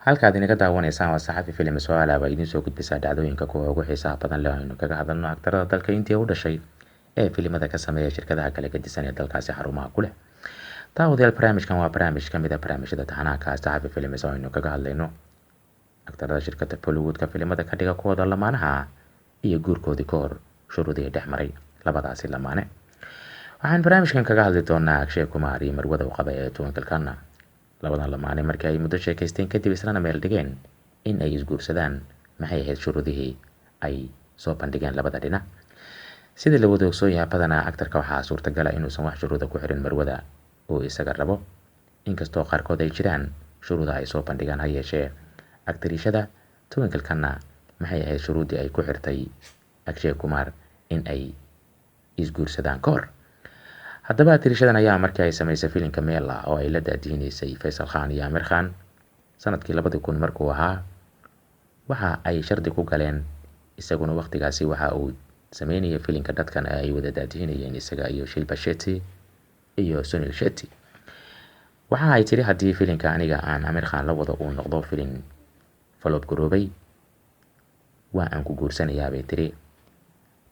halkaad inaga daawanaysaan waa Saxafi Films oo alaaba idiin soo gudbisa dhacdooyinka kuwa ugu xiisaha badan leh aynu kaga hadalno aktarada dalka India u dhashay ee filimada ka sameeya shirkadaha kala gedisan ee dalkaasi xarumaha ku leh. Daawadayaal, barnaamijkan waa barnaamij ka mid ah barnaamijyada taxanaha Saxafi Films oo aynu kaga hadlayno aktarada shirkadda Bollywood-ka filimada ka dhiga kuwooda lamaanaha iyo guurkoodii ka hor shuruudihii dhex maray labadaasi lamaane. Waxaan barnaamijkan kaga hadli doonaa Akshay Kumar iyo marwada uu qabay ee Twinkle Khanna. labadan lamaane markii ay muddo sheekaysteen kadib islana meel dhigeen in ay isguursadaan, maxay ahayd shuruudihii ay soo bandhigeen labada dhinac. Sidii la wada ogsoon yahay, badanaa aktarka waxaa suurtagal ah inuusan wax shuruuda ku xirin marwada uu isaga rabo, inkastoo qaarkood ay jiraan shuruudaha ay soo bandhigaan. Ha yeeshee, aktarishada Twinkle Khanna maxay ahayd shuruudii ay ku xirtay Akshay Kumar in ay isguursadaan ka hor. Haddaba aktarishadan ayaa markii ay samaysay filimka Meela oo ay la daadihineysay Faisal Khan iyo Amir Khan sanadkii 2000 markuu ahaa, waxa ay shardi ku galeen, isaguna waqtigaasi waxa uu sameynayay filimka dadkan ay wada daadihinayeen isaga iyo Shilpa Shetty iyo Sunil Shetty. Waxa ay tiri haddii filimka aniga aan Amir Khan la wado uu noqdo filim flop garoobay, waa aan ku guursanayaa bay tiri,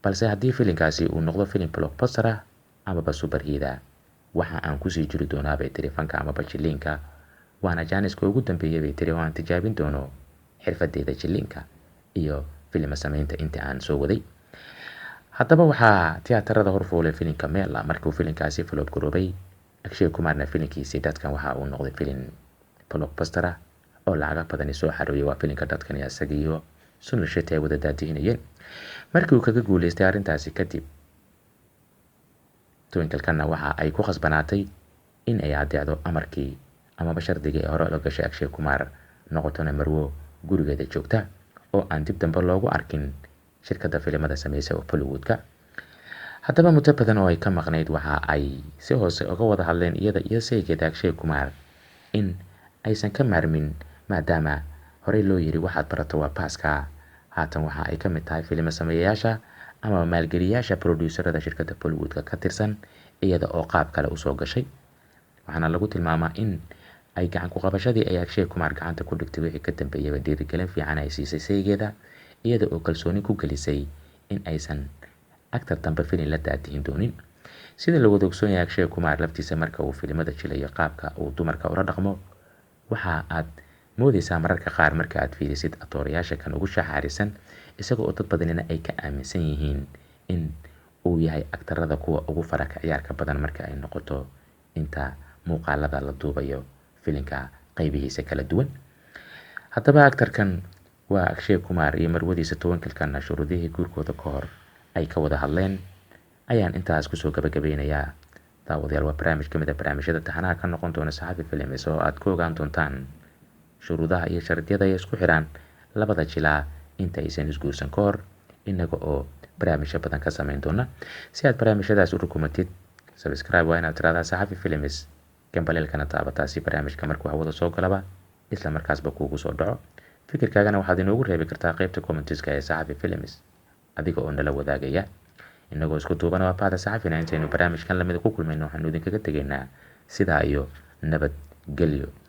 balse haddii filimkaasi uu noqdo filim blockbuster ah amaba superhit ah, waxa aan kusii jiri doonaa bay tiri fanka amaba jilliinka, waana jaaniska ugu dambeeyay bay tiri oo aan tijaabin doono xirfadeyda jilliinka iyo filima samaynta inta aan soo waday. Haddaba waxaa tiyaatarada horfuulay filimka Meela markuu filimkaasi flop garoobay. Akshay Kumarna filimkiisii dadkan waxa uu noqday filim blockbuster ah oo lacag badan soo xarooyay. Waa filimka dadkan isaga iyo Sunil Shetty ay wada daadihinayeen. Markii uu kaga guuleystay arrintaasi kadib, Twinkle Khanna waxa ay ku khasbanaatay in ay adeecdo amarkii amaba shardigii hore loo gashay Akshay Kumar, noqotona marwo gurigeeda joogta oo aan dib dambe loogu arkin shirkadda filimada sameysa oo Bollywood-ka. Haddaba muddo badan oo ay ka maqnayd, waxa ay si hoose uga wada hadleen iyada iyo saygeeda Akshay Kumar in aysan ka maarmin, maadaama horey loo yiri waxaad barato waa baaska. Haatan waxa ay ka mid tahay filima sameeyayaasha ama maalgeliyayaasha producerada shirkadda Bollywood-ka ka tirsan, iyada oo qaab kale u soo gashay. Waxaana lagu tilmaamaa in ay gacan ku qabashadii ay Akshay Kumar gacanta ku dhigtay wixii ka dambeeyay dhiirigelin fiican ay siisay saygeeda, iyada oo kalsooni ku gelisay in aysan aktar dambe filim la daadihin doonin. Sida la wada ogsoon yahay, Akshay Kumar laftiisa marka uu filimada jilayo qaabka uu dumarka ula dhaqmo, waxa aad moodaysaa mararka qaar marka aad fiirisid atoorayaasha kan ugu shaxaarisan, isaga oo dad badanina ay ka aaminsan yihiin in uu yahay aktarada kuwa ugu faraka ciyaarka badan marka ay noqoto inta muuqaalada la duubayo filimka qaybihiisa kala duwan. Haddaba aktarkan waa Akshay Kumar iyo marwadiisa Twinkle Khanna shuruudihii guurkooda ka hor ay ka wada hadleen ayaan intaas kusoo gabagabeynayaa. Daawadayaal, waa barnaamij ka mid ah barnaamijyada taxanaha ka noqon doona Saxafi Films oo aad ku ogaan doontaan shuruudaha iyo shardiyada ay isku xiraan labada jilaa inta aysan isguursan ka hor, inaga oo barnaamijyo badan ka samayn doona. Si aad barnaamijyadaas u rukumatid, subscribe waa inaad tiraahdaa Saxafi Films, gambaleelkana taabataa si barnaamijka markuu hawada soo galaba isla markaasba kuugu soo dhaco. Fikirkaagana waxaad inoogu reebi kartaa qaybta commentiska ee Saxafi Films adiga oo nala wadaagaya. Inagoo isku duuban waa bahda Saxafina, intaynu barnaamijkan lamid ku kulmayno waxaanu idinkaga tegaynaa sidaa iyo nabadgelyo.